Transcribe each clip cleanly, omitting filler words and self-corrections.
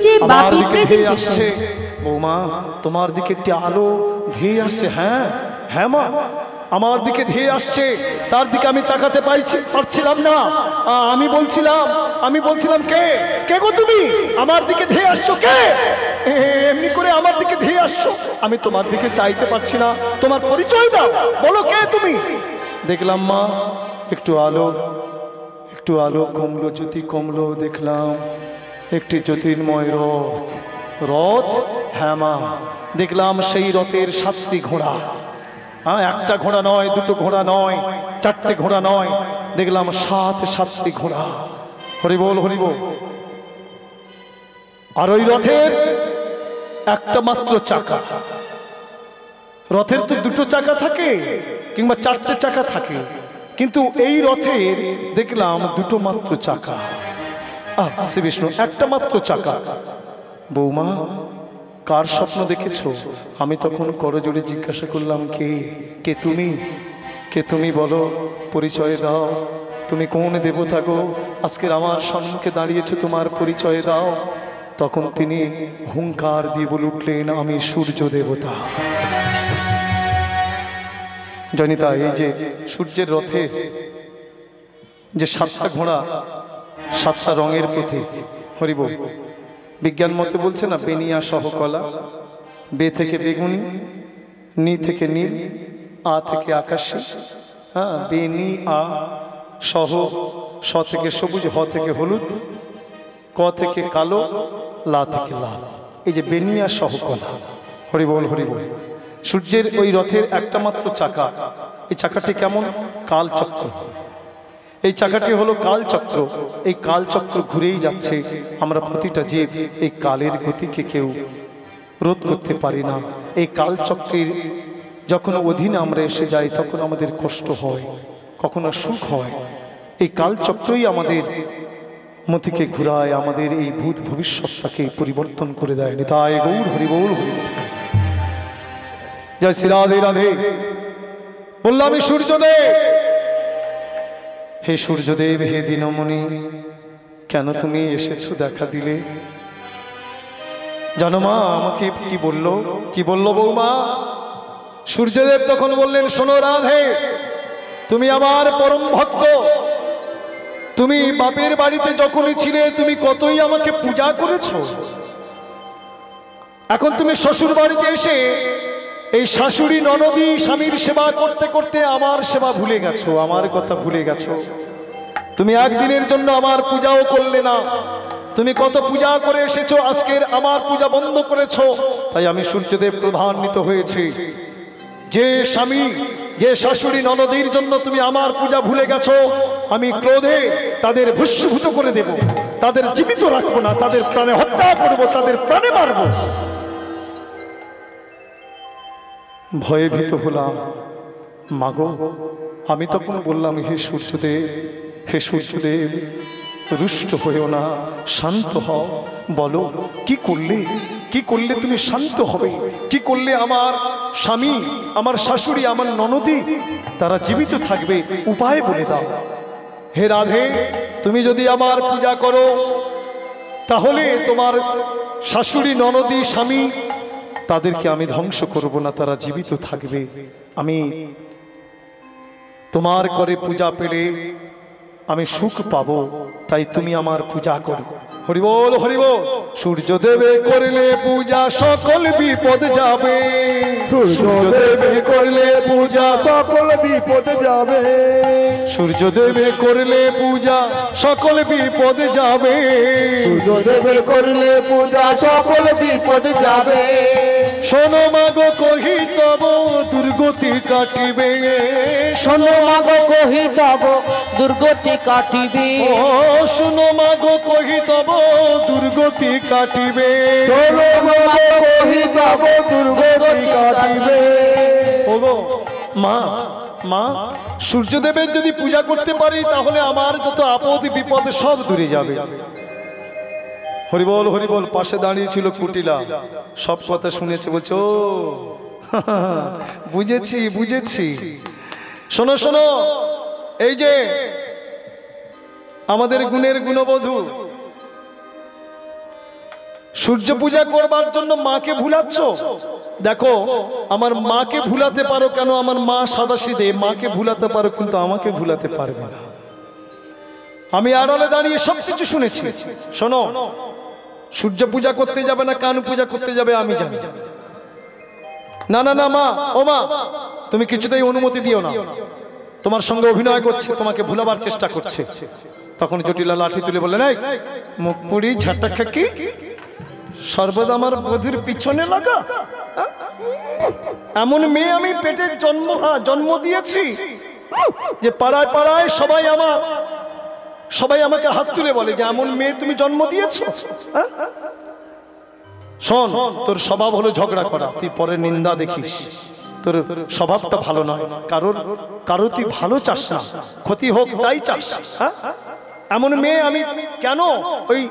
যে বা পিঁপড়ে যে আসছে। বৌমা তোমার দিকে একটি আলো ধেয়ে আসছে। হ্যাঁ হ্যাঁ মা, আমার দিকে ধেয়ে আসছে, তার দিকে আমি তাকাতে পারছিলাম না। আমি বলছিলাম কে কে গো তুমি, আমার দিকে ধেয়ে আসছো কে, এমনি করে আমার দিকে ধেয়ে আসছো, আমি তোমার দিকে চাইতে পারছি না, তোমার পরিচয় দাও, বলো কে তুমি। দেখলাম মা একটু আলো কমলো, জ্যোতি কমলো, দেখলাম একটি জ্যোতির্ময় রথ। হ্যাঁ মা, দেখলাম সেই রথের 7টি ঘোড়া। হ্যাঁ, একটা ঘোড়া নয়, দুটো ঘোড়া নয়, 4টে ঘোড়া নয়, দেখলাম 7টি ঘোড়া। হরিবোল হরিবোল। আর ওই রথের একটা মাত্র চাকা। রথের তো 2টো চাকা থাকে কিংবা 4টে চাকা থাকে, কিন্তু এই রথের দেখলাম 2টো মাত্র চাকা। শ্রী বিষ্ণু, একটা মাত্র চাকা। বৌমা কার স্বপ্ন দেখেছো? আমি তখন করজোড়ে জিজ্ঞাসা করলাম, কে তুমি বলো, পরিচয় দাও, তুমি কোন দেবতা গো, আজকের আমার সম্মুখে দাঁড়িয়েছো, তোমার পরিচয় দাও। তখন তিনি হুঙ্কার দিয়ে বলে উঠলেন, আমি সূর্য দেবতা। জনিতা, এই যে সূর্যের রথে যে 7টা ঘোড়া, 7টা রঙের প্রতীক। হরিবোল। বিজ্ঞান মতে বলছে না, বেনিয়া সহ কলা, বে থেকে বেগুনি, নি থেকে নীল, আ থেকে আকাশী। হ্যাঁ, বেনি আ সহ, স থেকে সবুজ, হ থেকে হলুদ, ক থেকে কালো, লা থেকে লাল। এই যে বেনিয়া সহ কলা। হরিবোল হরিবোল। সূর্যের ওই রথের একটা মাত্র চাকা। এই চাকাটি কেমন? কালচক্র। এই চাকাটি হলো কালচক্র। এই কালচক্র ঘুরেই যাচ্ছে। আমরা প্রতিটা জীব এই কালের গতিকে কেউ রোধ করতে পারি না। এই কালচক্রের যখন অধীনে আমরা এসে যাই, তখন আমাদের কষ্ট হয়, কখনো সুখ হয়। এই কালচক্রই আমাদের মতিকে ঘুরায়, আমাদের এই ভূত ভবিষ্যৎটাকে পরিবর্তন করে দেয়। নিতাই গৌর হরিবোল হরিবোল। জয় শ্রী রাধে রাধে। বললাম, আমি সূর্যদেব। হে সূর্যদেব, হে দিনমণি, কেন তুমি এসেছো, দেখা দিলে? জানো মা আমাকে কি বললো বৌমা? সূর্যদেব তখন বললেন, শোনো রাধে, তুমি আমার পরম ভক্ত। তুমি বাপের বাড়িতে যখনই ছিলে, তুমি কতই আমাকে পূজা করেছো। এখন তুমি শ্বশুর বাড়িতে এসে এই শাশুড়ি ননদী স্বামীর সেবা করতে করতে আমার সেবা ভুলে গেছো, আমার কথা ভুলে গেছো। তুমি একদিনের জন্য আমার পূজাও করলে না। তুমি কত পূজা করে এসেছো, আজকের আমার পূজা বন্ধ করেছো। তাই আমি সূর্যদেব ক্রোধান্বিত হয়েছি। যে স্বামী, যে শাশুড়ি ননদীর জন্য তুমি আমার পূজা ভুলে গেছো, আমি ক্রোধে তাদের ভস্মীভূত করে দেব, তাদের জীবিত রাখবো না, তাদের প্রাণে হত্যা করব, তাদের প্রাণে মারব। ভয়ে ভীত হলাম। মাগো, আমি তখন বললাম, হে সূর্যদেব, রুষ্ট হয়েও না, শান্ত হও। বলো, কি করলে তুমি শান্ত হবে? কি করলে আমার স্বামী, আমার শাশুড়ি, আমার ননদী তারা জীবিত থাকবে? উপায় বলে দাও। হে রাধে, তুমি যদি আমার পূজা করো, তাহলে তোমার শাশুড়ি, ননদী, স্বামী তাদেরকে আমি ধ্বংস করব না, তারা জীবিত থাকবে। আমি তোমার করে পূজা পেলে আমি সুখ পাবো, তাই তুমি আমার পূজা করো। হরিবোল হরিবোল। সূর্যদেবে করলে পূজা সকল বিপদ যাবে। সূর্যদেবে করলে পূজা সকল বিপদ যাবে। সূর্যদেবে করলে পূজা সকল বিপদ যাবে। সূর্যদেবে করলে পূজা সকল বিপদ যাবে। শোনো মাগো কহি তব দুর্গতি কাটিবে। শোনো মাগো কহি তব দুর্গতি কাটিবে। ও শোনো মাগো কহি তব দুর্গতি কাটিবে। শোনো মাগো কহি তব দুর্গতি কাটিবে। ওগো মা, সূর্যদেবের যদি পূজা করতে পারি, তাহলে আমার যত আপদ বিপদ সব দূরে যাবে। হরিবল হরিবল। পাশে দাঁড়িয়ে ছিল কুটিলা, সব কথা শুনেছে, বলছো বুঝেছি। শোনো, এই যে আমাদের গুণের গুণবধূ সূর্য পূজা করবার জন্য মাকে ভুলাচ্ছ। দেখো, আমার মাকে ভুলাতে পারো কেন? আমার মা সাদাসিধে, মাকে ভুলাতে পারো কিন্তু আমাকে ভুলাতে পারবে না। আমি আড়ালে দাঁড়িয়ে সবকিছু শুনেছি। শোনো, সূর্য পূজা করতে যাবে না কানু পূজা করতে যাবে আমি জানি। না না না মা, ও মা, তুমি কিছুতেই অনুমতি দিও না। তোমার সঙ্গে অভিনয় করছে, তোমাকে ভুলাবার চেষ্টা করছে। তখন জটিলা লাঠি তুলে বললেন, এই মুখ পুরি ঝাঁটা খাকি, সর্বদা আমার বধূর পিছনে লাগা। এমন মেয়ে আমি পেটে জন্ম দিয়েছি যে পাড়ায় পাড়ায় সবাই আমাকে হাত তুলে বলে যে এমন মেয়ে তুমি জন্ম দিয়েছো। শোন, তোর স্বভাব হলো ঝগড়া করা, তুই পরে নিন্দা দেখিস। তোর স্বভাবটা ভালো নয়, কারো তুই ভালো চাস না, ক্ষতি হোক তাই চাস। এমন মেয়ে আমি কেন ওই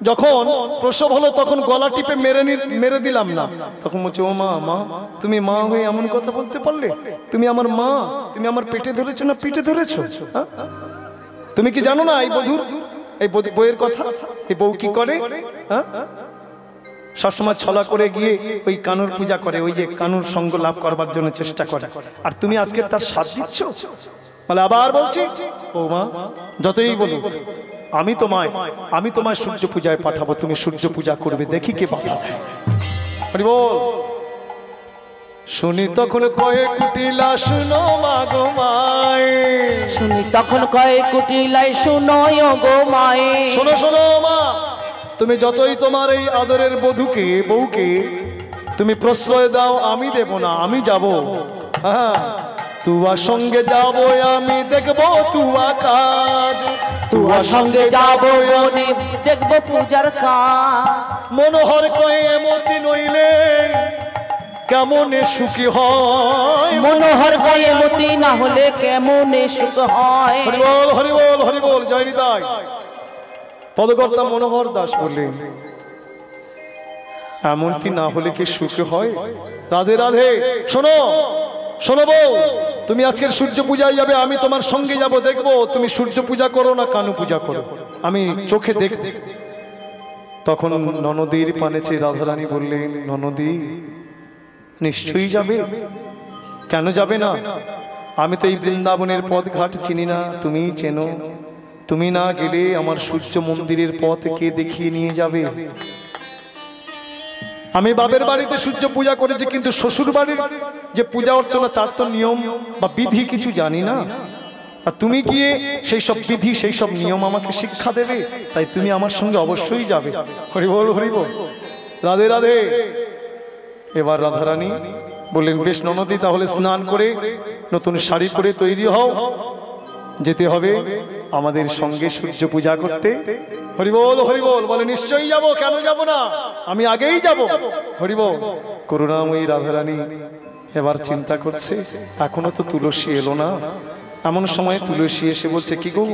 যখন প্রসব হলো তখন গলা টিপে মেরে দিলাম না? তখন বলছে, ও মা, মা তুমি মা হয়ে এমন কথা বলতে পারলে? তুমি আমার মা, তুমি আমার পেটে ধরেছো না পিঠে ধরেছো? তুমি কি জানো না এই বউয়ের কথা? এই বউ কি করে? সবসময় ছলা করে গিয়ে ওই কানুর পূজা করে, ওই যে কানুর সঙ্গ লাভ করবার জন্য চেষ্টা করে। আর তুমি আজকে তার সাথ দিচ্ছ। বলে, আবার বলছি, ও মা যতই বলুক আমি তোমায় সূর্য পূজায় পাঠাবো, তুমি সূর্য পূজা করবে, দেখি কে বাধা দেয়। বল, শুনি তখন কয়েক কুটিলা শুনো মা গো মায়ে, শুনি তখন কয়েক কুটিলাই শুনো গো মায়ে। শোনো শোনো মা, তুমি যতই তোমার এই আদরের বউকে তুমি প্রশ্রয় দাও, আমি দেব না, আমি যাব। হ্যাঁ, তুয়ার সঙ্গে যাব আমি, দেখবো তুয়া কাজ, তুয়ার সঙ্গে যাব আমি, দেখবো পূজার কাজ। মনোহর কয়ে এমতি নইলে কেমনে সুখী হয়, মনোহর কয়ে মতি না হলে কেমনে সুখ হয়। হরি বল হরি বল হরি বল, জয় নিতাই। পদকর্তা মনোহর দাস বললেন, এমনটি না হলে কি সুখে হয়? রাধে রাধে। শোনো শোনো বউ, তুমি আজকের সূর্য পূজায় যাবে, আমি তোমার সঙ্গে যাব, দেখবো তুমি সূর্য পূজা করো না কানু পূজা করো, আমি চোখে দেখ। তখন ননদীর পানেছে রাধারানী বললেন, ননদী নিশ্চয়ই যাবে, কেন যাবে না? আমি তো এই বৃন্দাবনের পথ ঘাট চিনি না, তুমিই চেনো। তুমি না গেলে আমার সূর্য মন্দিরের পথ কে দেখিয়ে নিয়ে যাবে? আমি বাপের বাড়িতে সূর্য পূজা করেছি, কিন্তু শ্বশুর বাড়ির যে পূজা অর্চনা তার তো নিয়ম বা বিধি কিছু জানি না। আর তুমি গিয়ে সেই সব বিধি সেই সব নিয়ম আমাকে শিক্ষা দেবে, তাই তুমি আমার সঙ্গে অবশ্যই যাবে। হরি বল হরি বল, রাধে রাধে। এবার রাধারানী বললেন, বেশ ননদী, তাহলে স্নান করে নতুন শাড়ি পরে তৈরি হও, যেতে হবে আমাদের সঙ্গে সূর্য পূজা করতে। হরিবল হরিবল। বলে, নিশ্চয়ই যাব, কেন যাব না, আমি আগেই যাব। হরিবল। করুণাময়ী রাধারানী এবার চিন্তা করছে, এখনো তো তুলসী এলো না। এমন সময় তুলসী এসে বলছে, কি গো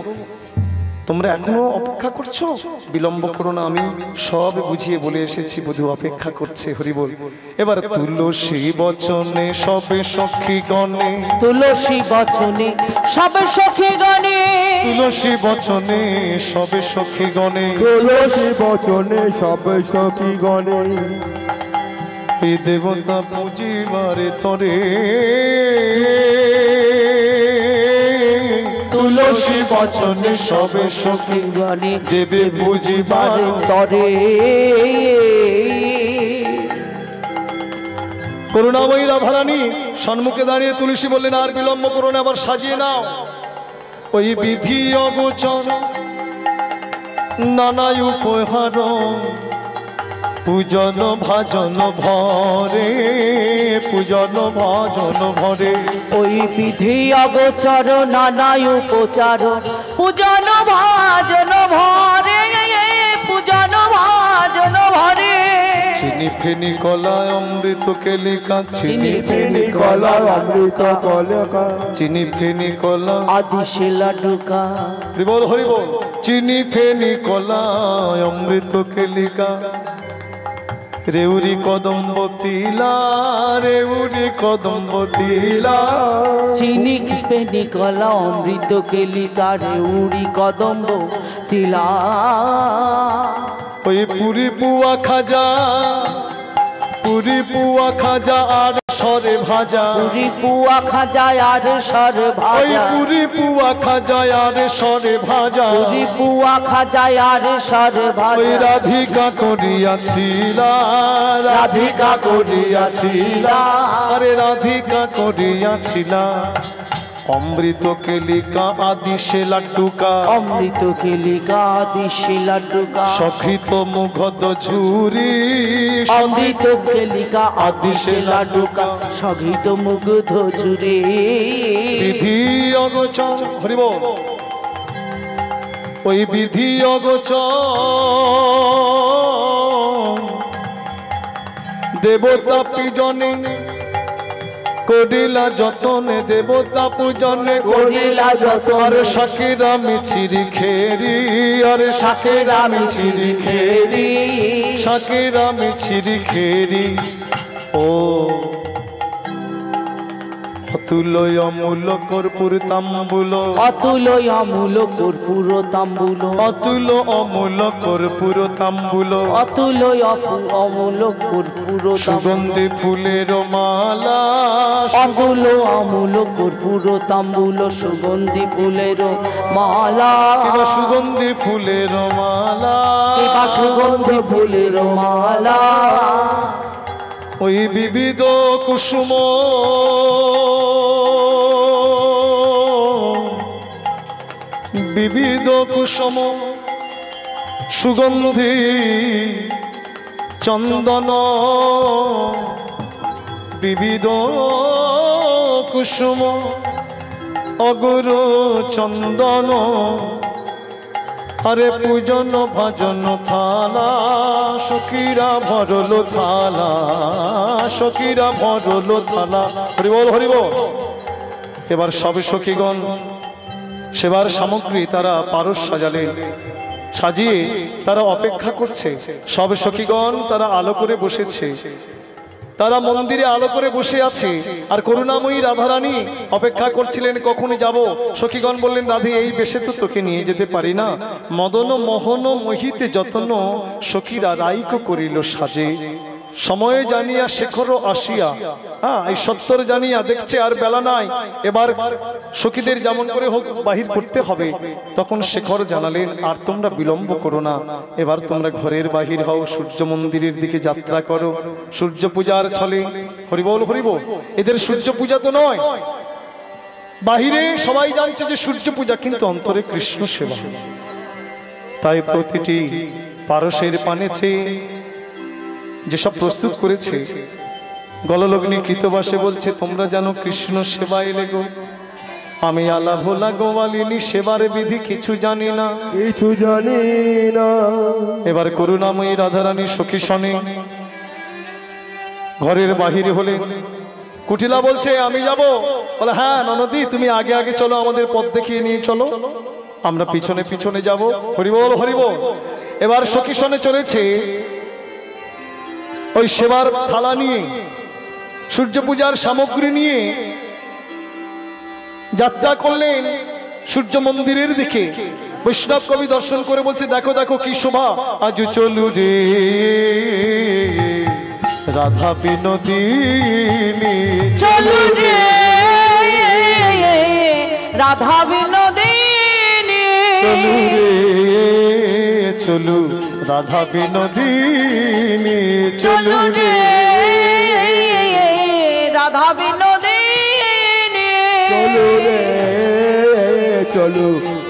তোমরা এখনো অপেক্ষা করছো? বিলম্ব করো না, আমি সব বুঝিয়ে বলে এসেছি, বধূ অপেক্ষা করছে। হরিবল। এবার তুলসী বচনে সবে সখী গণে, তুলসী বচনে সবে সখী গণে, তুলসী বচনে সবে সখী গণে, তুলসী বচনে সবে সখী গণে, এই দেবতা পুজিবারে তরে, তুলসী বচনে সবে সখী গণে, দেবে পুজিবারে তরে। করুণাময়ী রাধারানী সম্মুখে দাঁড়িয়ে তুলসী বললেন, আর বিলম্ব করো না, আবার সাজিয়ে নাও। ওই বিধি অগোচর নানা উপহার, পূজন ভাজন ভরে, পূজন ভাজন ভরে, ওই বিধি অগোচর নানা উপচার, পূজন ভাজন ভরে, পূজন ভাজন ভরে। চিনি ফেনি কলা অমৃত কেলিকা, চিনি ফেনি কলা অমৃত কলকা, চিনি ফেনি কলা আদি শিলা ডুকা। হরিবল হরিবল। চিনি ফেনি কলা অমৃত কেলিকা, রেউরি কদম্ব তিলা, রেউরি কদম্ব তিলা, চিনি ফেনি কলা অমৃত কেলিকা, রেউরি কদম্ব তিলা। ওই পুরি পুয়া খাজা, পুরি পুয়া খাজা আর সরে ভাজা, পুরি পুয়া খাজা আর সর ওই ভাজা, পুরি পুয়া খাজা আর সরে ভাজা, পুরি পুয়া খাজা আর সর ওই ভাজা, রাধিকা করিয়াছিলা, রাধিকা করিয়াছিলা, আরে রাধিকা করিয়াছিলা অমৃত কেলিকা আদি সে লাড্ডুকা, অমৃত কেলিকা দিশে লাড্ডুকা, সখৃত মুখদ ঝুরি, অমৃত কেলিকা আদিশে লাড্ডুকা, সঘিত মুগ্ধ জুড়ে বিধি অগোচর, হরি বল, ওই বিধি অগোচর দেবতা পূজনে করিলা যতনে, দেবতা পূজনে করিলা যতনে, আর শাকেরা মিছিরি খেরি, আরে শাকেরা মিছিরি খেরি, শাকেরা মিছিরি খেরি ও অতুল অমূল কর্পূর তাম্বুল, অতুল অমূল কর্পূর তাম্বুল, অতুল অমূল কর্পূর তাম্বুল, অতুল অমূল কর্পূর সুগন্ধি ফুলের মালা, অতুল অমূল কর্পূর তাম্বুল, সুগন্ধি ফুলের মালা, কিবা সুগন্ধি ফুলের মালা, কিবা সুগন্ধি ফুলের মালা, ওই বিবিধ কুসুম বিবিধ কুসুম সুগন্ধি চন্দন, বিবিধ কুসুম অগুর চন্দন, আরে পূজন ভজন থালা, সখীরা ভরলো থালা, সখীরা ভরলো থালা, হরি বল হরি বল। এবার সবে সখীগণ সেবার সামগ্রী তারা পারস সাজালেন, সাজিয়ে তারা অপেক্ষা করছে। সব সখীগণ তারা আলো করে বসেছে, তারা মন্দিরে আলো করে বসে আছে। আর করুণাময়ী রাধারানী অপেক্ষা করছিলেন কখন যাব। সখীগণ বললেন, রাধে এই বেশে তো তোকে নিয়ে যেতে পারি না। মদন মোহন মোহিতে যতন সখীরা রাইক করিল সাজে, সময়ে জানিয়া শেখর আসিয়া, এই সত্তর জানিয়া দেখছে আর বেলা নাই, এবার সখীদের যেমন করে হোক বাহির করতে হবে। তখন শেখর জানালেন, আর তোমরা বিলম্ব করো না, এবার তোমরা ঘরের বাহির হও, সূর্য মন্দিরের দিকে যাত্রা করো। সূর্য পূজার ছলে, হরিবল হরিবল, এদের সূর্য পূজা তো নয়, বাহিরে সবাই জানছে যে সূর্য পূজা, কিন্তু অন্তরে কৃষ্ণ সেবা। তাই প্রতিটি পারসের পানেছে যেসব প্রস্তুত করেছে, গললগ্নি কৃতবাসে বলছে, তোমরা জানো কৃষ্ণ সেবায় লেগো, আমি আলা ভোলা গোয়ালিনী সেবার বিধি কিছু জানি না, কিছু জানি না। এবার করুণাময়ী রাধারানী সখী শনে ঘরের বাহিরে হলেন। কুটিলা বলছে, আমি যাব। বলে, হ্যাঁ ননদি, তুমি আগে আগে চলো, আমাদের পথ দেখিয়ে নিয়ে চলো, আমরা পিছনে পিছনে যাব। হরিবল হরিবল। এবার সখী শনে চলেছে ওই সেবার থালা নিয়ে, সূর্য পূজার সামগ্রী নিয়ে যাত্রা করলেন সূর্য মন্দিরের দিকে। বৈষ্ণব কবি দর্শন করে বলছে, দেখো দেখো কি শোভা, আজ চলু রে রাধা বিনোদিনী, চলু রে রাধা বিনোদিনী, চলু রে চলু রাধা বিনোদিনী, চলু রে রাধা বিনোদিনী, চলো রে চলো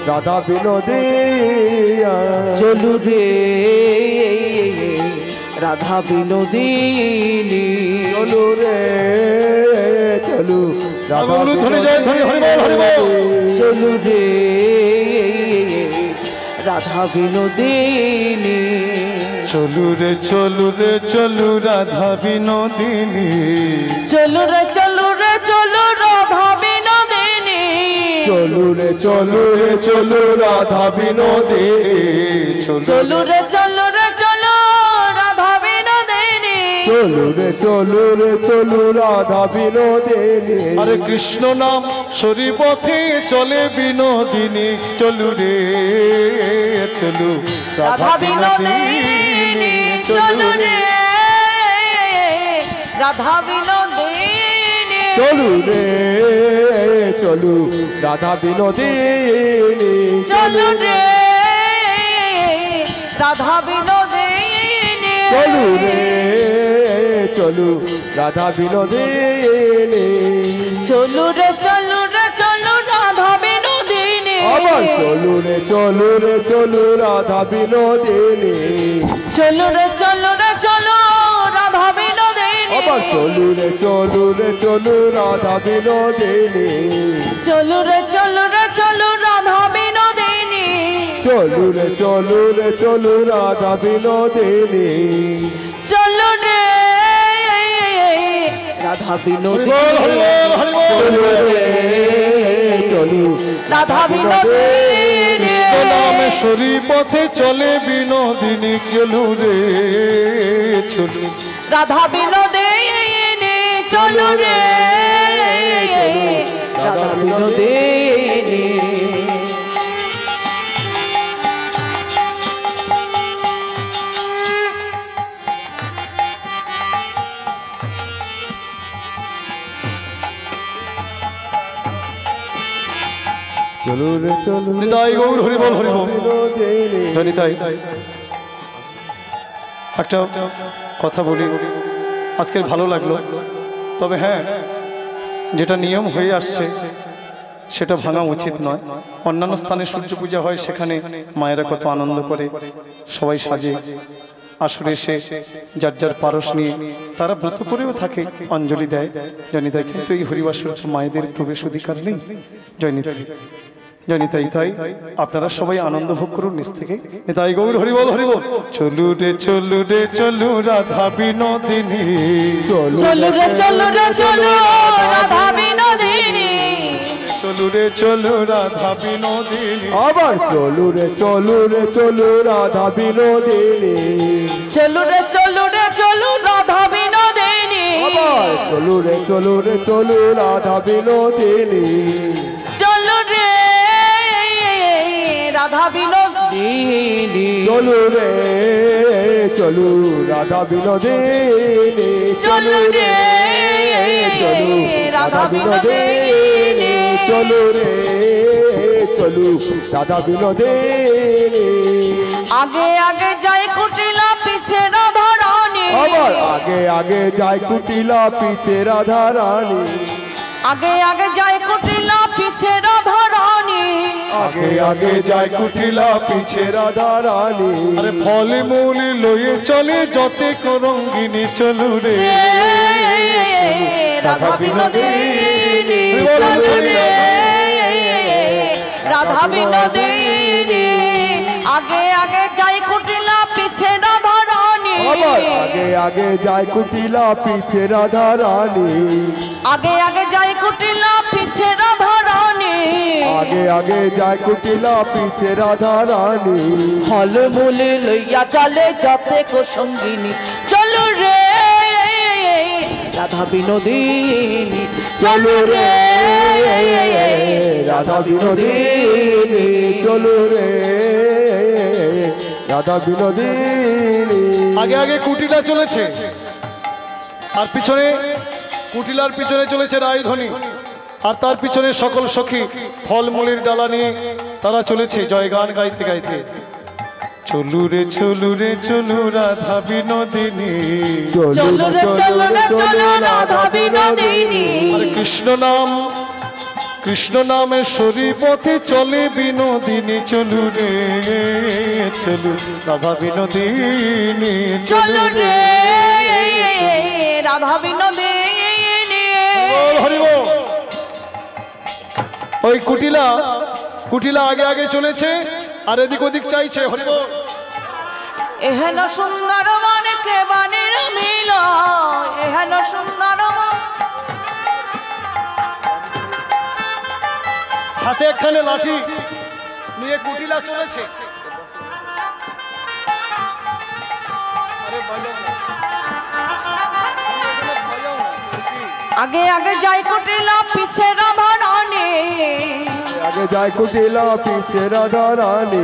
রাধা বিনোদিয়া, চলু রে রাধা বিনোদিনী, চলো রে চলো রাধা ধরে যায়, ধরে হরিবল হরিবল। চলু রে রাধা বিনোদিনী, চলু রে চলু রে চলু রাধা বিনোদিনী, চলু রে চলু রে চলু রাধা বিনোদিনী, চলো রে চলো রে চলো রাধা বিনোদিনী, চলু রে চলু রে চলু রাধা বিনোদিনী, চলো রে চলো রে চলো রাধা বিনোদিনী। আরে কৃষ্ণ নাম সরি পথে চলে বিনোদিনী, চলু রে চলু রাধা বিনোদিনী। চলো রে রাধা বিনোদিনী চলু রে চলু রাধা বিনোদিনী চলো রে রাধা বিনোদিনী চলু রে চলু রাধা বিনোদিনী চলো রে চলো রে চলো রাধা বিনোদিনী আবার চলু রে চলু রে চলু রাধা বিনোদিনী চলো রে চলো রে চলো রাধা বিনোদিনী আবার চলু রে চলু রে চলু রাধা বিনোদিনী চলো রে চলো রে চলো রাধা বিনোদিনী চলু রে চলু রে চলু রাধা বিনোদিনী চলো রে রাধা বিনোদিনী চলু রে চলু রাধা বিনোদিনী নামেশ্বরী পথে চলে বিনোদিনী চলু রে চলু রাধা বিনোদিনী চলো রে রাধা বিনোদিনী চলু রে চলু নিতাই গৌর হরি বল হরি বল বিনোদিনী নিতাই একটা কথা বলি আজকের ভালো লাগলো তবে হ্যাঁ যেটা নিয়ম হয়ে আসছে সেটা ভাঙা উচিত নয় অন্যান্য স্থানে সূর্য পূজা হয় সেখানে মায়েরা কত আনন্দ করে সবাই সাজে আসরে এসে যার যার পারস নিয়ে তারা ব্রত করেও থাকে অঞ্জলি দেয় জয়নিতাই কিন্তু এই হরিবাসর মায়েদের প্রবেশ অধিকার নেই জয়নিতাই জয়নিতাই তাই আপনারা সবাই আনন্দ ভোগ করুন নিজ থেকে নিতাই গৌর হরিবল হরিবল চলু রে চলু রাধা বিনোদিনী চলো রে চলো রে চলো রাধা বিনোদিনী চলু রে চলু রাধা বিনোদিনী আবার চলু রে চলু রে চলু রাধা বিনোদিনী চলো রে চলো রে চলো রাধা বিনোদিনী আবার চলু রে চলু রে চলু রাধা বিনোদিনী চলো রে রাধা বিনোদিনী চলু রে চলু রাধা বিনোদিনী চলো রে চলু রাধা বিনোদিনী চলু রে চলু রাধা বিনোদিনী আগে আগে যাই কুটিলা পিছে রাধা রানী আবার আগে আগে যায় কুটিলা পিছে রাধা রানী আগে আগে যাই কুটিলা পিছে রাধা রানী আগে আগে যায় কুটিলা পিছে রাধা রানী আরে ফলে মূলি লয়ে চলে যতে করঙ্গিনী চলু রে রাধা বিনোদিনী চলো রে রাধা বিনোদিনী আগে আগে যাই কুটিলা পিছে রাধা রানী আবার আগে আগে যায় কুটিলা পিছে রাধা রানী আগে আগে যাই কুটিলা পিছে রাধা রানী আগে আগে যায় কুটিলা পিছে রাধা রানী ফল মূলে লইয়া চলে যতে কো সঙ্গিনী চলো রে রাধা বিনোদিনী চলো রে রাধা বিনোদিনী চলো রে রাধা বিনোদিনী আগে আগে কুটিলা চলেছে আর পিছনে কুটিলার পিছনে চলেছে রায়ধনী আর তার পিছনে সকল সখী ফলমূলের ডালা নিয়ে তারা চলেছে জয়গান গাইতে গাইতে চলু রে চলু রাধা বিনোদিনী চলো রে চলো রে চলো রাধা বিনোদিনী আর কৃষ্ণ নামে শরী পথে চলে বিনোদিনী চলু রে চলু রাধা বিনোদিনী চলো রে রাধা বিনোদিনী হরিব ওই কুটিলা আগে আগে চলেছে আর এদিক ওদিক চাইছে হরিব এহেন সুন্দর মনকে বানের মিল এহেন সুন্দর হাতে একখানে লাঠি নিয়ে কুটিলা চলেছে আগে আগে যাই কুটিলা পিছে রাধা রানী আগে যায় কুটিলা পিছে রাধা রানী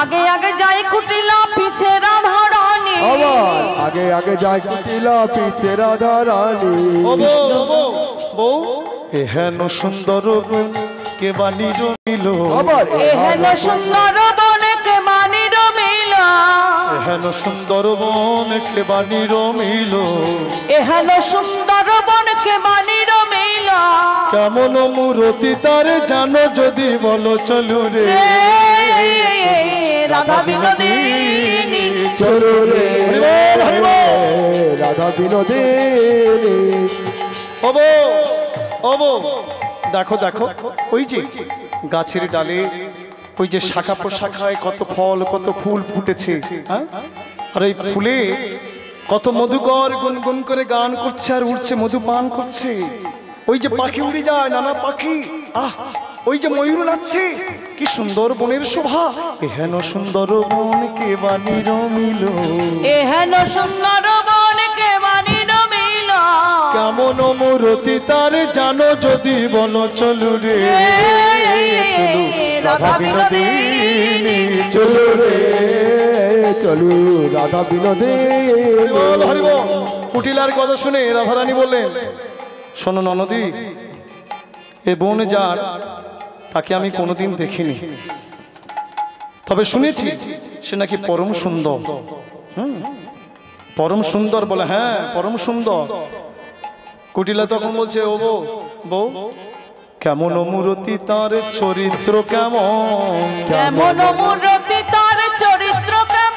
আগে আগে যাই কুটিলা পিছে রাধা রানী আবার আগে আগে যায় কুটিলা পিছে রাধা রানী ও বউ, বউ এহেন সুন্দর বন কে বাণী রমিল আবার এহেন সুন্দর বনকে মানি রমিল এহেন সুন্দর বন কে বাণী রমিল এহেন সুন্দর বনকে মানি রমিল কেমন মূরতি তার জানো যদি বলো চলো রে রাধা বিনোদিনী চলো রে হরি বল। রাধা বিনোদিনী ওবো দেখো দেখো ওই যে গাছের ডালে ওই যে শাখা প্রশাখায় কত ফল কত ফুল ফুটেছে, হ্যাঁ? আর এই ফুলে কত মধুকর গুনগুন করে গান করছে আর উঠছে মধু পান করছে। ওই যে পাখি উড়ে যায়, নানা পাখি, আহ ওই যে ময়ূর নাচছে, কি সুন্দর বনের শোভা। এহেন সুন্দর বন কে বাণী রমিল এহেন সুন্দর বনকে মানি রমিল কেমন মূরতি তার জানো যদি বলো চলু রে চলু রাধা বিনোদিনী চলো রে চলো রাধা বিনোদিনী হরিবল হরিবল। কুটিলার কথা শুনে রাধারানী বললেন, শোনো ননদী, এ বন যার তাকে আমি কোনোদিন দেখিনি, তবে শুনেছি সে নাকি পরম সুন্দর। পরম সুন্দর বলে, হ্যাঁ পরম সুন্দর। কুটিলা তখন বলছে, ও বউ, বউ কেমন মূরতি তার চরিত্র কেমন, কেমন মূরতি তার চরিত্র কেমন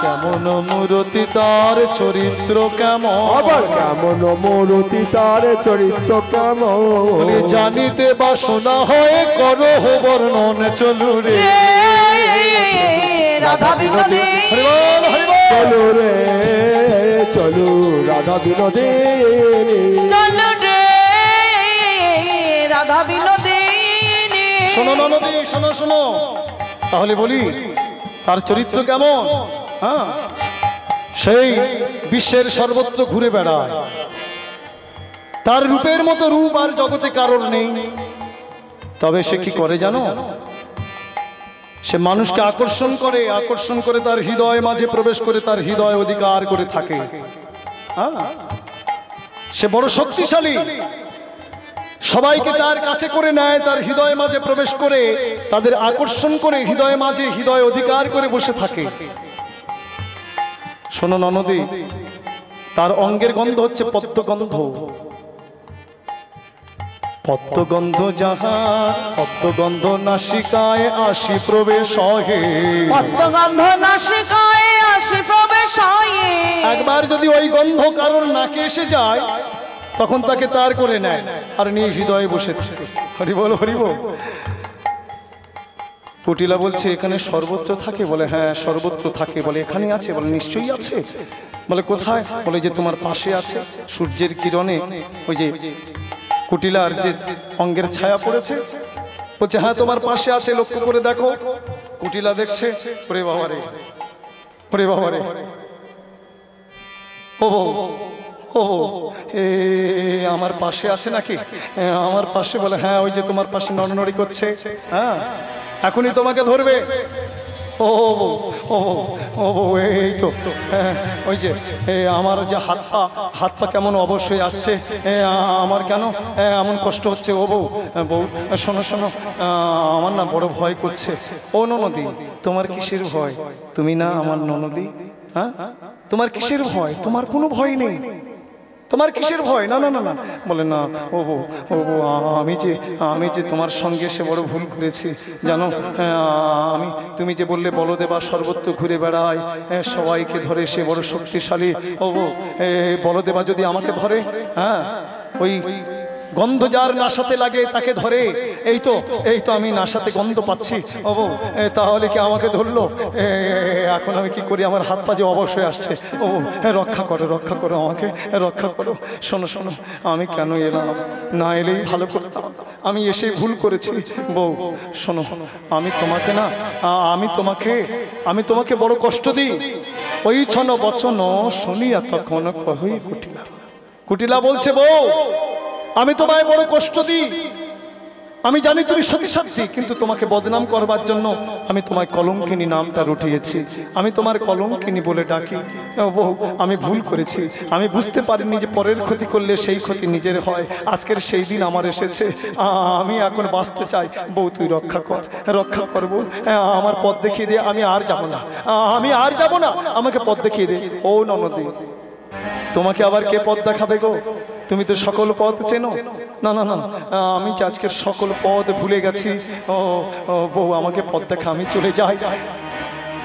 কেমন মূরতি তার চরিত্র কেমন। আবার কেমন মূরতি তার চরিত্র কেমন বলে জানিতে বাসনা হয় করো বর্ণন চলু রে রাধা বিনোদিনী হরিবল হরিবল। চলো রে চলো রাধা বিনোদিনী চলো রে রাধা বিনোদিনী শোনো ননদী, শোনো শোনো, তাহলে বলি তার চরিত্র কেমন। হ্যাঁ, সেই বিশ্বের সর্বত্র ঘুরে বেড়ায়, তার রূপের মতো রূপ আর জগতে কারোর নেই। তবে সে কি করে জানো, সে মানুষকে আকর্ষণ করে, আকর্ষণ করে তার হৃদয় মাঝে প্রবেশ করে তার হৃদয় অধিকার করে থাকে। হ্যাঁ, সে বড় শক্তিশালী, সবাইকে তার কাছে করে নেয়, তার হৃদয় মাঝে প্রবেশ করে তাদের আকর্ষণ করে হৃদয় মাঝে হৃদয় অধিকার করে বসে থাকে। শোনো ননদী, তার অঙ্গের গন্ধ হচ্ছে পদ্মগন্ধ। পদ্মগন্ধ যাহার, পদ্মগন্ধ নাসিকায় আসি প্রবেশ হে। পদ্মগন্ধ নাসিকায় আসি প্রবেশ হয় একবার যদি ওই গন্ধ কারোর নাকে এসে যায় তখন তাকে তার করে নেয় আর নিয়ে হৃদয়ে বসে থাকে। হরিবল হরিবল। কুটিলা বলছে, এখানে সর্বত্র থাকে? বলে হ্যাঁ সর্বত্র থাকে। বলে এখানে আছে? বলে নিশ্চয়ই আছে। বলে কোথায়? বলে যে তোমার পাশে আছে, সূর্যের কিরণে ওই যে কুটিলার যে অঙ্গের ছায়া পড়েছে। বলছে হ্যাঁ তোমার পাশে আছে, লক্ষ্য করে দেখো। কুটিলা দেখছে, ওরে বাবারে, ওরে বাবারে, ও বউ, ও এ আমার পাশে আছে নাকি? আমার পাশে? বলে হ্যাঁ ওই যে তোমার পাশে নড়নড়ি করছে, হ্যাঁ এখনই তোমাকে ধরবে। ও বউ, ও বউ, ও বউ, এই তো ওই যে আমার যে হাত পা কেমন অবশ্যই আসছে, আমার কেন এমন কষ্ট হচ্ছে। ও বউ, বউ শোনো শোনো, আমার না বড় ভয় করছে। ও ননদী, তোমার কিসের ভয়? তুমি না আমার ননদী, হ্যাঁ তোমার কিসের ভয়? তোমার কোনো ভয় নেই, তোমার কিসের ভয়? না না না না। বলে না ও বউ, ও বউ, আমি যে তোমার সঙ্গে সে বড় ভুল করেছি জানো। তুমি যে বললে বলদেবা সর্বত্র ঘুরে বেড়ায়, সবাইকে ধরে, সে বড় শক্তিশালী। ও বউ, বলদেবা যদি আমাকে ধরে, হ্যাঁ ওই গন্ধ যার নাসাতে লাগে তাকে ধরে। এই তো আমি নাসাতে গন্ধ পাচ্ছি। ও বউ, তাহলে কি আমাকে ধরলো? এখন আমি কি করি? আমার হাত পা যে অবশ্যই আসছে। ও রক্ষা করো, রক্ষা করো, আমাকে রক্ষা করো। শোনো শোনো, আমি কেন এলাম? না এলেই ভালো করতাম, আমি এসে ভুল করেছি। বউ শোনো, আমি তোমাকে না, আমি তোমাকে বড় কষ্ট দিই। ওই ছন বচন শুনিয়া তখন কহই কুটিলা। কুটিলা বলছে, বউ আমি তোমায় বড় কষ্ট দিই, আমি জানি তুমি সতীসাধ্যী, কিন্তু তোমাকে বদনাম করবার জন্য আমি তোমায় কলঙ্কিনী নামটা রটিয়েছি। আমি তোমার কলঙ্কিনী বলে ডাকি। বউ, আমি ভুল করেছি। আমি বুঝতে পারিনি যে পরের ক্ষতি করলে সেই ক্ষতি নিজের হয়। আজকের সেই দিন আমার এসেছে। আমি এখন বাঁচতে চাই। বউ, তুই রক্ষা কর, রক্ষা করবো। আমার পথ দেখিয়ে দে, আমি আর যাব না, আমি আর যাব না, আমাকে পথ দেখিয়ে দে। ও ননদী, তোমাকে আবার কে পথ দেখাবে গো? তুমি তো সকল পথ চেনো। না না না, আমি যে আজকের সকল পথ ভুলে গেছি। ও বউ, আমাকে পথ দেখা, আমি চলে যাই,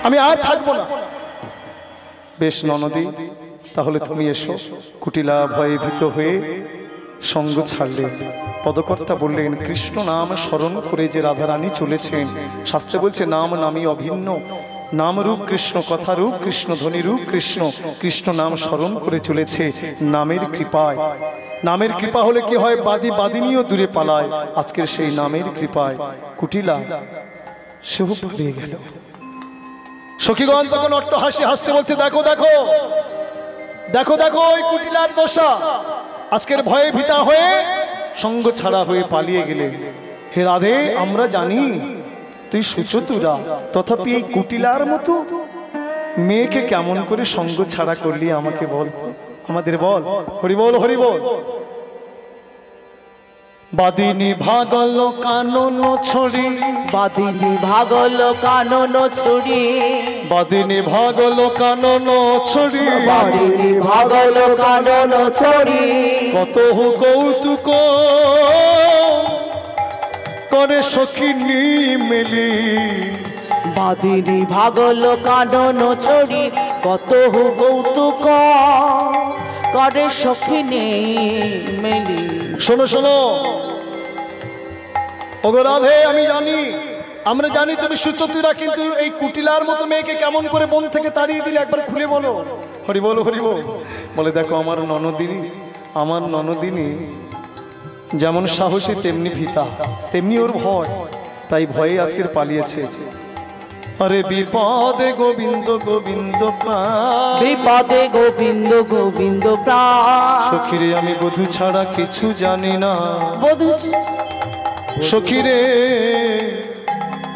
আমি আর থাকবো না। বেশ ননদী, তাহলে তুমি এসো। কুটিলা ভয়ে ভীত হয়ে সঙ্গ ছাড়লে। পদকর্তা বললেন, কৃষ্ণ নাম স্মরণ করে যে রাধারানী চলেছেন, শাস্ত্রে বলছে নাম নামই অভিন্ন। নাম রূপ কৃষ্ণ, কথা রূপ কৃষ্ণ, ধ্বনি রূপ কৃষ্ণ। কৃষ্ণ নাম স্মরণ করে চলেছে নামের কৃপায়। নামের কৃপা হলে কি হয়? বাদী বাদিনীও দূরে পালায়। আজকের সেই নামের কৃপায় কুটিলা সেও পালিয়ে গেল। সখীগণ তখন অট্ট হাসি হাসছে, বলছে, দেখো দেখো দেখো দেখো ওই কুটিলার দশা। আজকের ভয়ে ভীতা হয়ে সঙ্গ ছাড়া হয়ে পালিয়ে গেলে। হে রাধে, আমরা জানি তুই সুচতুরা, তথাপি এই কুটিলার মতো মেয়েকে কেমন করে সঙ্গ ছাড়া করলি আমাকে বল, আমাদের বল। হরি বল, হরি বল। বাদিনী ভাগল কানন ছড়ি, বাদিনী ভাগল কানন ছড়ি, বাদিনী ভাগল কানন ছড়ি, বাদিনী ভাগল কানন ছড়ি। কত কৌতুক করে সখিনী মেলি। বাদিনী ভাগল কানন ছড়ি, কত কৌতুক করে সখিনী মেলি। শোনো শোনো ওগো রাধে, আমি জানি, আমরা জানি তুমি সুচতুরা, কিন্তু এই কুটিলার মতো মেয়েকে কেমন করে বন থেকে তাড়িয়ে দিলে একবার খুলে বলো। হরি বল, হরি বল। বলে, দেখো আমার ননদিনী, আমার ননদিনী যেমন সাহসী তেমনি ভীতা, তেমনি ওর ভয়, তাই ভয়ে আজকের পালিয়েছে। আরে বিপদে গোবিন্দ গোবিন্দ প্রাণ, বিপদে গোবিন্দ গোবিন্দ প্রাণ। সখীরে আমি বধূ ছাড়া কিছু জানি না। বধূ, সখীরে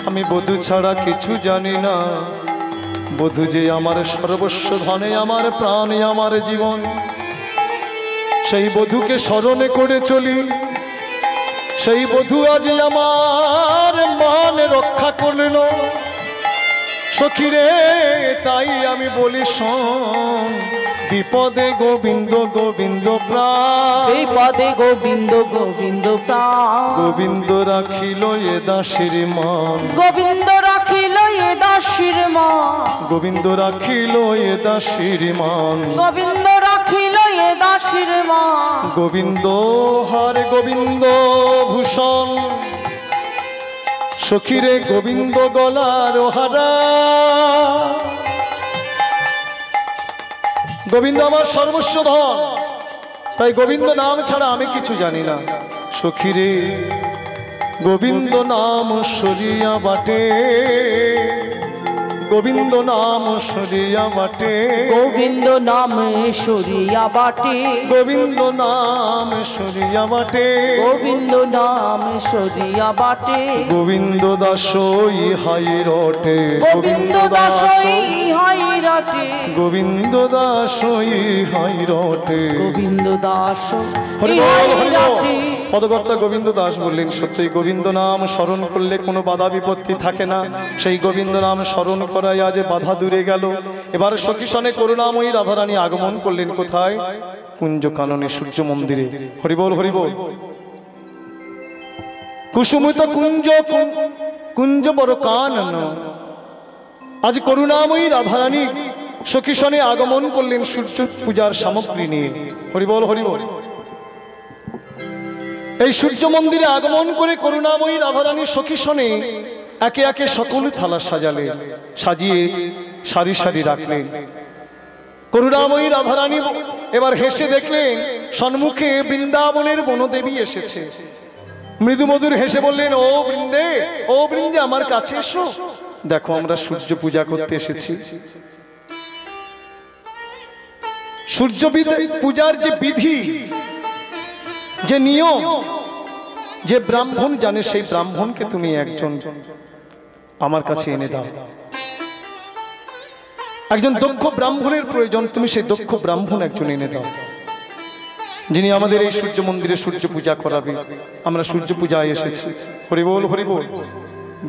আমি বধূ ছাড়া কিছু জানি না। বধূ যে আমার সর্বস্ব, ধনে আমার প্রাণ, আমার জীবন। সেই বধূকে স্মরণে করে চলি। সেই বধূ আজ আমার মান রক্ষা করল। সখীরে তাই আমি বলি শোন, বিপদে গোবিন্দ গোবিন্দ প্রাণ, বিপদে গোবিন্দ গোবিন্দ প্রাণ। গোবিন্দ রাখিল এ দাসীর মান, গোবিন্দ রাখিল এ দাসীর মান, গোবিন্দ রাখিল এ দাসীর মান। গোবিন্দ রাখিল এ দাসীর মান। গোবিন্দ হরে গোবিন্দ ভূষণ, সখীরে গোবিন্দ গলার হারা। গোবিন্দ আমার সর্বস্ব ধন, তাই গোবিন্দ নাম ছাড়া আমি কিছু জানি না। সখীরে গোবিন্দ নাম সরিয়া বাটে, গোবিন্দ নাম সরিয়া বাটে, গোবিন্দ নামে সরিয়া বাটে, গোবিন্দ নাম সরিয়া বাটে, গোবিন্দ নামে সরিয়া বাটে। গোবিন্দ দাসই হাই রটে, গোবিন্দ দাসই হাই রটে, গোবিন্দ দাসই হাই রটে। গোবিন্দ দাস হরি বল, হরি বল। পদকর্তা গোবিন্দ দাস বললেন, সত্যই গোবিন্দ নাম স্মরণ করলে কোনো বাধা বিপত্তি থাকে না। সেই গোবিন্দ নাম স্মরণ করায় আজ বাধা দূরে গেল। এবার সখীসনে করুণাময়ী রাধারানী আগমন করলেন কোথায়? কুঞ্জ কাননে সূর্য মন্দিরে। হরি বল, হরি বল। কুসুমিত কুঞ্জ, কুঞ্জ বড় কানন। আজ করুণাময়ী রাধারানী সখীসনে আগমন করলেন সূর্য পূজার সামগ্রী নিয়ে। হরি বল, হরি বল। এই সূর্য মন্দিরে আগমন করে করুণাময়ী রাধারানী সখীসনে একে একে সকল থালা সাজালেন, সাজিয়ে সারি সারি রাখলেন। করুণাময়ী রাধারানী এবার হেসে দেখলেন সম্মুখে বৃন্দাবনের বনদেবী এসেছে। মৃদুমধুর হেসে বললেন, ও বৃন্দে, ও বৃন্দে, আমার কাছে এসো। দেখো, আমরা সূর্য পূজা করতে এসেছি। সূর্য পূজার যে বিধি, যে নিয়ম, যে ব্রাহ্মণ জানে সেই ব্রাহ্মণকে তুমি একজন আমার কাছে এনে দাও। একজন দক্ষ ব্রাহ্মণের প্রয়োজন, তুমি সেই দক্ষ ব্রাহ্মণ একজন এনে দাও, যিনি আমাদের এই সূর্য মন্দিরে সূর্য পূজা করাবে। আমরা সূর্য পূজায় এসেছি। হরি বল হরি বল।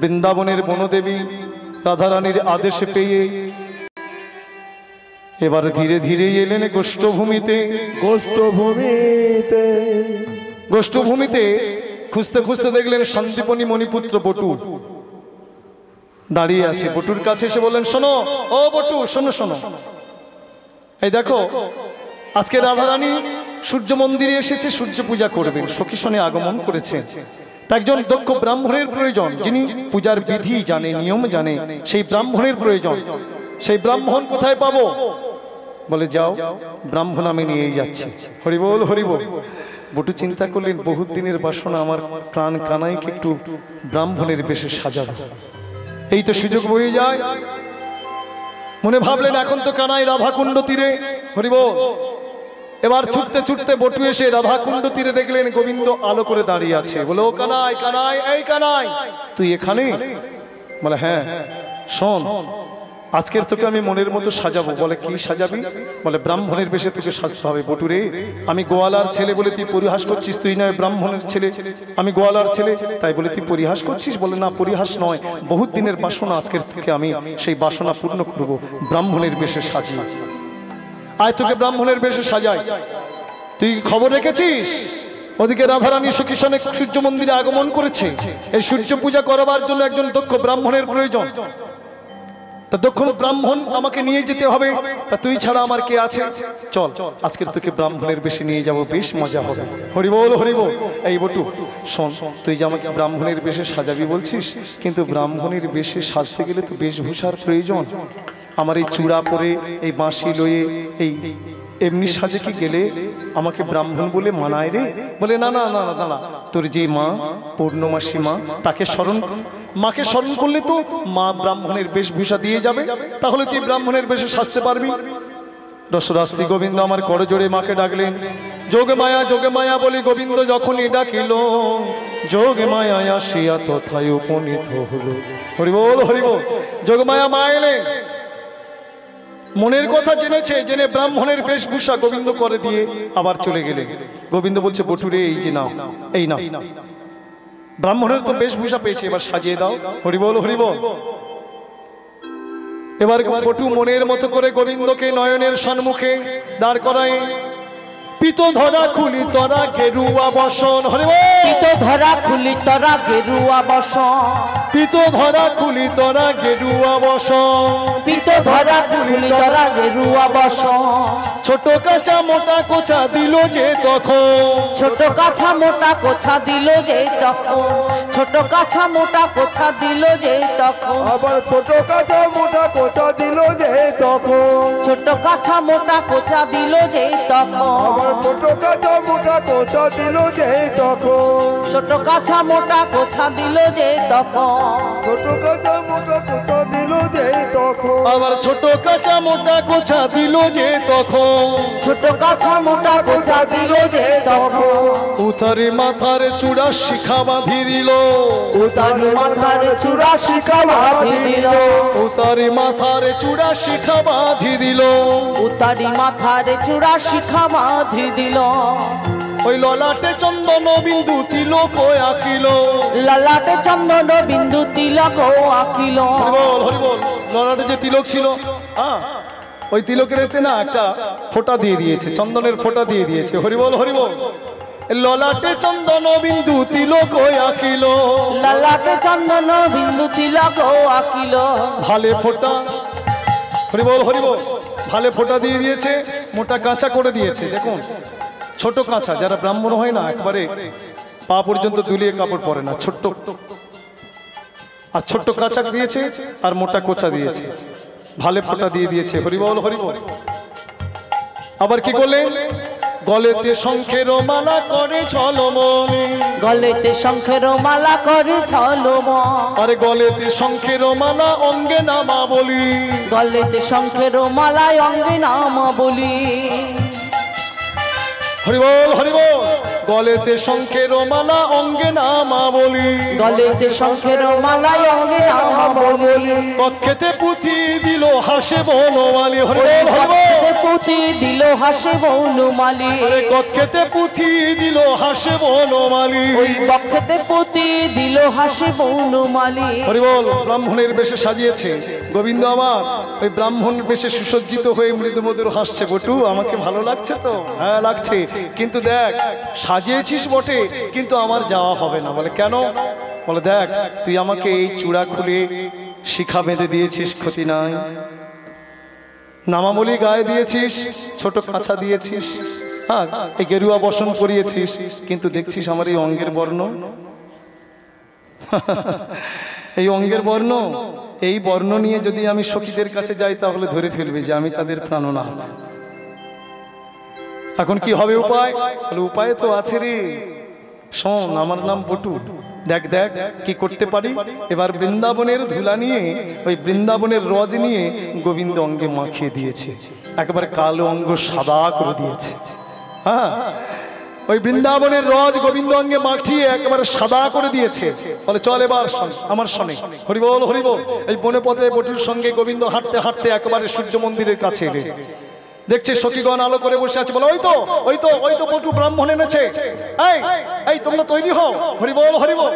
বৃন্দাবনের বনদেবী রাধারানীর আদেশে পেয়ে এবার ধীরে ধীরে এলেন গোষ্ঠভূমিতে। গোষ্ঠভূমিতে খুঁজতে খুঁজতে দেখলেন সন্দীপনী মণিপুত্র বটু দাঁড়িয়ে আছে। বটুর কাছে এসে বললেন, শোনো ও বটু, শোনো শোনো, এই দেখো আজকে রাধারানী সূর্য মন্দিরে এসেছে, সূর্য পূজা করবেন, সখীসনে আগমন করেছে। তা একজন দক্ষ ব্রাহ্মণের প্রয়োজন, যিনি পূজার বিধি জানে, নিয়ম জানে, সেই ব্রাহ্মণের প্রয়োজন। সেই ব্রাহ্মণ কোথায় পাবো? বলে যাও, ব্রাহ্মণ আমি নিয়েই যাচ্ছি। হরি বল হরি বল। বটু চিন্তা করলেন, বহুত দিনের বাসনা, আমার প্রাণ কানাইকে একটু ব্রাহ্মণের বেশে সাজাবো, এই তো সুযোগ বয়ে যায়। মনে ভাবলেন এখন তো কানাই রাধাকুণ্ড তীরে। হরি বল। এবার ছুটতে ছুটতে বটু এসে রাধাকুণ্ড তীরে দেখলেন গোবিন্দ আলো করে দাঁড়িয়ে আছে। বলে, ও কানাই, কানাই, এই কানাই, তুই এখানে? বলে, হ্যাঁ। শোন, আজকের তোকে আমি মনের মতো সাজাবো। বলে, কি সাজাবি? বলে, ব্রাহ্মণের বেশে তোকে সাজতে হবে। বটু রে, আমি গোয়ালার ছেলে বলে তুই পরিহাস করছিস? তুই নয় ব্রাহ্মণের ছেলে, আমি গোয়ালার ছেলে, তাই বলে তুই পরিহাস করছিস? বলে, না, পরিহাস নয়, বহুত দিনের বাসনা, আজকের থেকে আমি সেই বাসনা পূর্ণ করব, ব্রাহ্মণের বেশে সাজিয়ে। আয় তোকে ব্রাহ্মণের বেশে সাজাই। তুই খবর রেখেছিস ওদিকে রাধারানী সখীসনে সূর্য মন্দিরে আগমন করেছে। এই সূর্য পূজা করাবার জন্য একজন দক্ষ ব্রাহ্মণের প্রয়োজন। তা দক্ষ ব্রাহ্মণ আমাকে নিয়ে যেতে হবে। তা তুই ছাড়া আমার কে আছে? চল, আজকের তোকে ব্রাহ্মণের বেশে নিয়ে যাব, বেশ মজা হবে। হরি বল হরি বল। এই বটু শোন, তুই যে আমাকে ব্রাহ্মণের বেশে সাজাবি বলছিস, কিন্তু ব্রাহ্মণের বেশে সাজতে গেলে তো বেশভূষার প্রয়োজন। আমার এই চূড়া পরে, এই বাঁশি লয়ে, এই এমনি সাজে কি গেলে আমাকে ব্রাহ্মণ বলে মানায় রে? বলে, না না না না না, তোর যে মা পূর্ণমাসী মা, তাকে স্মরণ, মাকে স্মরণ করলে তো মা ব্রাহ্মণের বেশভূষা দিয়ে যাবে, তাহলে তুই ব্রাহ্মণের বেশে সাজতে পারবি। রসরাশ্রী গোবিন্দ আমার করজোড়ে মাকে ডাকলেন। যোগে মায়া বলি গোবিন্দ যখনই ডাকিল, যোগে মায়া আসিয়া তথায় উপনীত হলো। হরি বল হরি বল। যোগমায়া মা এলেন, মনের কথা জেনেছে, জেনে ব্রাহ্মণের বেশভূষা গোবিন্দ করে দিয়ে আবার চলে গেলেন। গোবিন্দ বলছে, বটুরে, এই যে নাও, এই নাও, ব্রাহ্মণের তো বেশভূষা পেয়েছে, এবার সাজিয়ে দাও। হরি বল হরি বল। এবার বটু মনের মতো করে গোবিন্দকে নয়নের সম্মুখে দাঁড় করায়। পিত ধরা খুলি তরা গেরুয়া বসন। হরি বল। পিত ধরা খুলি তরা গেরুয়া বসন। পিত ধরা খুলি তরা গেরুয়া বসন। পিত ধরা খুলি তরা গেরুয়া বসন। ছোট কাঁচা মোটা কোচা দিল যে তখন। ছোট কাছা মোটা কোছা দিল যে তখন। ছোট কাছা মোটা কোছা দিল যে তখন। আবার ছোট কাঁচা মোটা কোচা দিল যে তখন। ছোট কাছা মোটা কোছা দিল যে তখন। আবার ছোট কাঁচা মোটা কোচা দিল যে তখন। ছোট কাছা মোটা কোছা দিল যে তখন। ছোট কাঁচা মোটা কোচা দিল যে তখন। আবার ছোট কাঁচা মোটা কোচা দিল যে তখন। ছোট কাছা মোটা কোছা দিল যে তখন। উতারে মাথার চূড়া শিখা বাঁধি দিল। উতারি মাথার চূড়া শিখা বাঁধি দিল। উতারে মাথার চূড়া শিখা বাঁধি দিল। উতারি মাথার চূড়া শিখা বাঁধি দিল। ওই ললাটে চন্দন বিন্দু তিলক আঁকিল। ললাটে চন্দন বিন্দু তিলক আঁকিল। হরি বল হরি বল। ললাটে যে তিলক ছিল, ওই তিলকের এতে না একটা ফোঁটা দিয়ে দিয়েছে, চন্দনের ফোঁটা দিয়ে দিয়েছে। হরি বল হরি বল। ললাটে চন্দন বিন্দু তিলক আঁকিল। ললাটে চন্দন বিন্দু তিলক আঁকিল। ভালে ফোঁটা। হরি বল হরি বল। ভালে ফোঁটা দিয়ে দিয়েছে, মোটা কাঁচা করে দিয়েছে। দেখুন, ছোট কাঁচা, যারা ব্রাহ্মণ হয় না একবারে পা পর্যন্ত দুলিয়ে কাপড় পরে না, ছোট্ট আর ছোট্ট কাঁচা দিয়েছে আর মোটা কোচা দিয়েছে, ভালে ফোঁটা দিয়ে দিয়েছে। হরি বল হরি বল। আবার কি করলেন? গলেতে শঙ্খের মালা করে ঝলমলে। গলেতে শঙ্খের মালা করে ঝলমল। আরে গলেতে শঙ্খের মালা অঙ্গে নামা বলি। গলেতে শঙ্খের মালায় অঙ্গে নাম বলি। হরি বল হরি বল। গলেতে শঙ্খের মালা অঙ্গে নামা বলি, গলেতে শঙ্খের মালায় অঙ্গে নাম বলি, কক্ষেতে পুঁথি দিল হাসে বনমালী। হরি বল হরি বল। কক্ষেতে পুঁথি দিল হাসে বনমালী, আরে কক্ষেতে পুঁথি দিল হাসে বনমালী। ওই কক্ষেতে পুঁথি দিল হাসে বনমালী। হরি বল। ব্রাহ্মণের বেশে সাজিয়েছে গোবিন্দ আমার, ওই ব্রাহ্মণ বেশে সুসজ্জিত হয়ে মৃদু মধুর হাসছে। বটু আমাকে ভালো লাগছে তো? হ্যাঁ লাগছে, কিন্তু দেখ সাজিয়েছিস বটে, কিন্তু আমার যাওয়া হবে না। বলে কেন? বলে দেখ তুই আমাকে এই চূড়া খুলে শিখা বেঁধে দিয়েছিস, ক্ষতি নাই। নামাবলি গায়ে দিয়েছিস, ছোট কাছা দিয়েছিস, হ্যাঁ এই গেরুয়া বসন করিয়েছিস, কিন্তু দেখছিস আমার এই অঙ্গের বর্ণ, এই অঙ্গের বর্ণ, এই বর্ণ নিয়ে যদি আমি সখীদের কাছে যাই তাহলে ধরে ফেলবে যে আমি তাদের প্রাণনাথ। এখন কি হবে উপায়? বলে উপায় তো আছে রে, শোন আমার নাম বটু, দেখ দেখ কি করতে পারি। এবার বৃন্দাবনের ধুলা নিয়ে, ওই বৃন্দাবনের রজ নিয়ে গোবিন্দ অঙ্গে মাখিয়ে দিয়েছে, একেবারে কালো অঙ্গ সাদা করে দিয়েছে। হ্যাঁ ওই বৃন্দাবনের রজ গোবিন্দ অঙ্গে মাখিয়ে একেবারে সাদা করে দিয়েছে। বলে চল এবার আমার সঙ্গে। হরি বল হরি বল। এই বনে পথে বটুর সঙ্গে গোবিন্দ হাঁটতে হাঁটতে একেবারে সূর্য মন্দিরের কাছে এলে দেখছে সখীগণ আলো করে বসে আছে। বলে ওই তো ওই তো ওই তো বটু ব্রাহ্মণ এনেছে, এই এই তোমরা তৈরি হও। হরি বল হরি বল।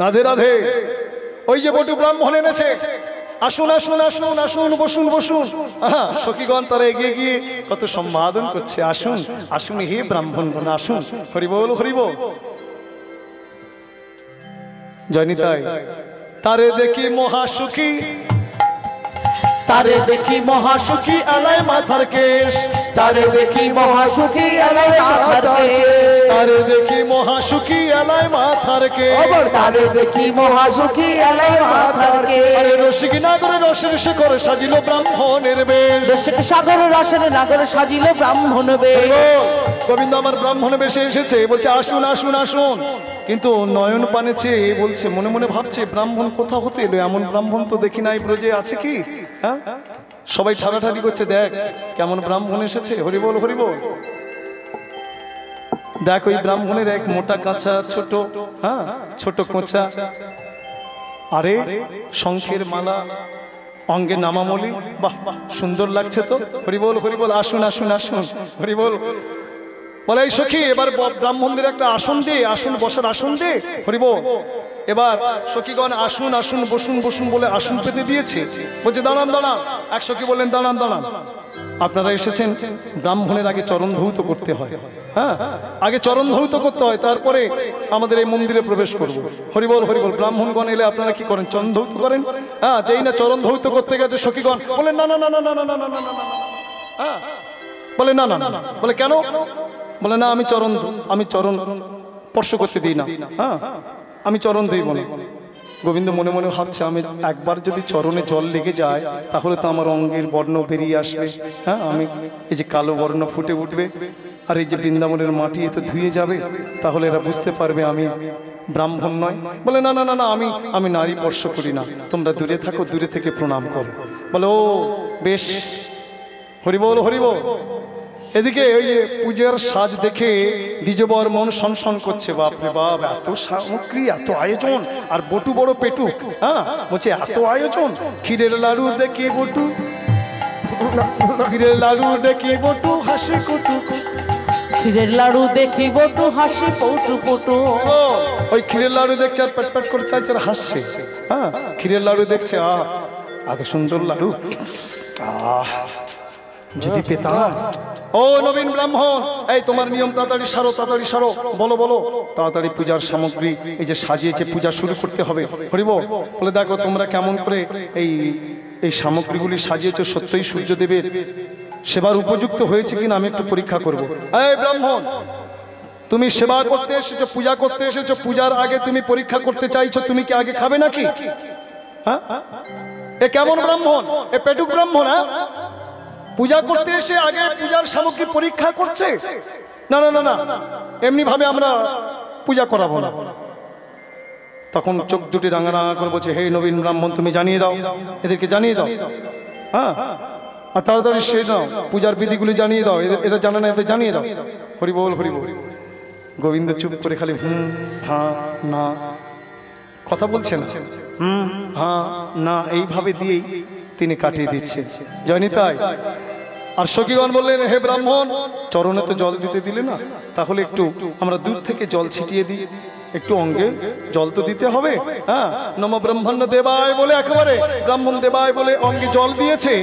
রাধে রাধে। ওই যে বটু ব্রাহ্মণ এনেছে, আসুন আসুন আসুন আসুন, বসুন বসুন। সখীগণ তারা এগিয়ে গিয়ে কত সম্বোধন করছে, আসুন আসুন হে ব্রাহ্মণগণ আসুন। হরি বল হরি বল। জয়নিতাই। তারে দেখি মহাসুখী, তারে দেখি মহাসুখী আলায় মাথার কেশ, তারে দেখি মহাসুখী এলাই মাথার কেশ, তারে দেখি মহাসুখী আলায় মাথার কেশ, তারে দেখি মহাসুখী এলাই মাথার কেশ। আরে রসিক নাগরে রসের শেখর সাজিল ব্রাহ্মণের বেশ, রসিক সাগর রসের নাগর সাজিল ব্রাহ্মণ বেশ। গোবিন্দ আমার ব্রাহ্মণ বেশে এসেছে, বলছে আসুন আসুন আসুন, কিন্তু নয়ন পানে চেয়ে বলছে, মনে মনে ভাবছে ব্রাহ্মণ কোথা হতে এলো, এমন ব্রাহ্মণ তো দেখি নাই ব্রজে, আছে কি? হ্যাঁ সবাই ঠাড়াঠাড়ি করছে, দেখ কেমন ব্রাহ্মণ এসেছে। হরি বল হরি বল। দেখ ওই ব্রাহ্মণের এক মোটা কাঁচা ছোট, হ্যাঁ ছোট কোঁচা, আরে শঙ্খের মালা, অঙ্গে নামামলি, বাহ বাহ সুন্দর লাগছে তো। হরি বল হরি বল। আসুন আসুন আসুন। হরি বল। বলে এই সখী এবার ব্রাহ্মণদের একটা আসন দে, আসন বসার আসন দে। হরি বল। এবার সখীগণ আসুন আসুন বসুন বসুন বলে আসন পেতে দিয়েছে। বলছে দাঁড়ান দাঁড়ান। এক সখী বললেন দাঁড়ান দাঁড়ান, আপনারা এসেছেন, ব্রাহ্মণের আগে চরণ ধৌত করতে হয়, হ্যাঁ আগে চরণ ধৌত করতে হয়, তারপরে আমাদের এই মন্দিরে প্রবেশ করব। হরি বল হরি বল। ব্রাহ্মণগণ এলে আপনারা কি করেন? চরণ ধৌত করেন। হ্যাঁ যেই না চরণ ধৌত করতে গেছে সখীগণ বলেন না না না না না না না না না না, হ্যাঁ বলে না না না। বলে কেন? বলে না আমি চরণ স্পর্শ করতে দিই না, হ্যাঁ আমি চরণ ধুইব না। গোবিন্দ মনে মনে ভাবছে, আমি একবার যদি চরণে জল লেগে যায় তাহলে তো আমার অঙ্গের বর্ণ বেরিয়ে আসবে, হ্যাঁ আমি এই যে কালো বর্ণ ফুটে উঠবে, আর এই যে বৃন্দাবনের মাটি এ তো ধুয়ে যাবে, তাহলে এরা বুঝতে পারবে আমি ব্রাহ্মণ নয়। বলে না না না না, আমি নারী স্পর্শ করি না, তোমরা দূরে থাকো, দূরে থেকে প্রণাম করো। বলে ও বেশ। হরি বল হরি বল। এদিকে ওই যে পূজার সাজ দেখে দ্বিজবর মন সনসন করছে, বাপরে বাপ এত সামগ্রী, এত আয়োজন, আর বটু বড় পেটুক, হ্যাঁ বলছে এত আয়োজন। ক্ষীরের লাড়ু দেখে বটু, ক্ষীরের লাড়ু দেখে বটু হাসি কুটু, ক্ষীরের লাড়ু দেখি বটু হাসি পটু পটু। ওই ক্ষীরের লাড়ু দেখছে আর পেট পেট করে চাইছে আর হাসছে, হ্যাঁ ক্ষীরের লাড়ু দেখছে, এত সুন্দর লাড়ু, যদি পেতাম। ও নবীন ব্রাহ্মণ, এই তোমার নিয়ম তাড়াতাড়ি সারো, তাড়াতাড়ি সারো, বলো বলো তাড়াতাড়ি পূজার সামগ্রী এই যে সাজিয়েছে পূজা শুরু করতে হবে। হরি বল। বলে দেখো তোমরা কেমন করে এই সামগ্রীগুলি সাজিয়েছো, সত্যই সূর্যদেবের সেবার উপযুক্ত হয়েছে কিনা আমি একটু পরীক্ষা করব। এই ব্রাহ্মণ, তুমি সেবা করতে এসেছো, পূজা করতে এসেছো, পূজার আগে তুমি পরীক্ষা করতে চাইছো, তুমি কি আগে খাবে নাকি? হ্যাঁ এ কেমন ব্রাহ্মণ? এ পেটুক ব্রাহ্মণ। হ্যাঁ পূজা করতে এসে আগে পূজার সামগ্রী পরীক্ষা করছে? না না না না, এমনি ভাবে আমরা পূজা করাবো না। তখন চোখ দুটি রাঙা রাঙা করে বলছে, হে নবীন ব্রাহ্মণ তুমি জানিয়ে দাও, এদেরকে জানিয়ে দাও। হ্যাঁ আর তাড়াতাড়ি সে দাও, পূজার বিধিগুলি জানিয়ে দাও, এরা জানে না, এদের জানিয়ে দাও। হরি বল হরি বল। গোবিন্দ চুপ করে খালি হ্যাঁ না, কথা বলছেন, হ্যাঁ না, এইভাবে দিয়েই তিনি কাটিয়ে দিচ্ছেন। জয়নিতাই। আর সখীগণ বললেন, হে ব্রাহ্মণ, চরণে তো জল দিতে দিলে না, তাহলে একটু আমরা দূর থেকে জল ছিটিয়ে দিই, একটু অঙ্গে জল তো দিতে হবে। হ্যাঁ, নম ব্রহ্মণ্য দেবায় বলে একেবারে ব্রাহ্মণ দেবায় বলে অঙ্গে জল দিয়েছে।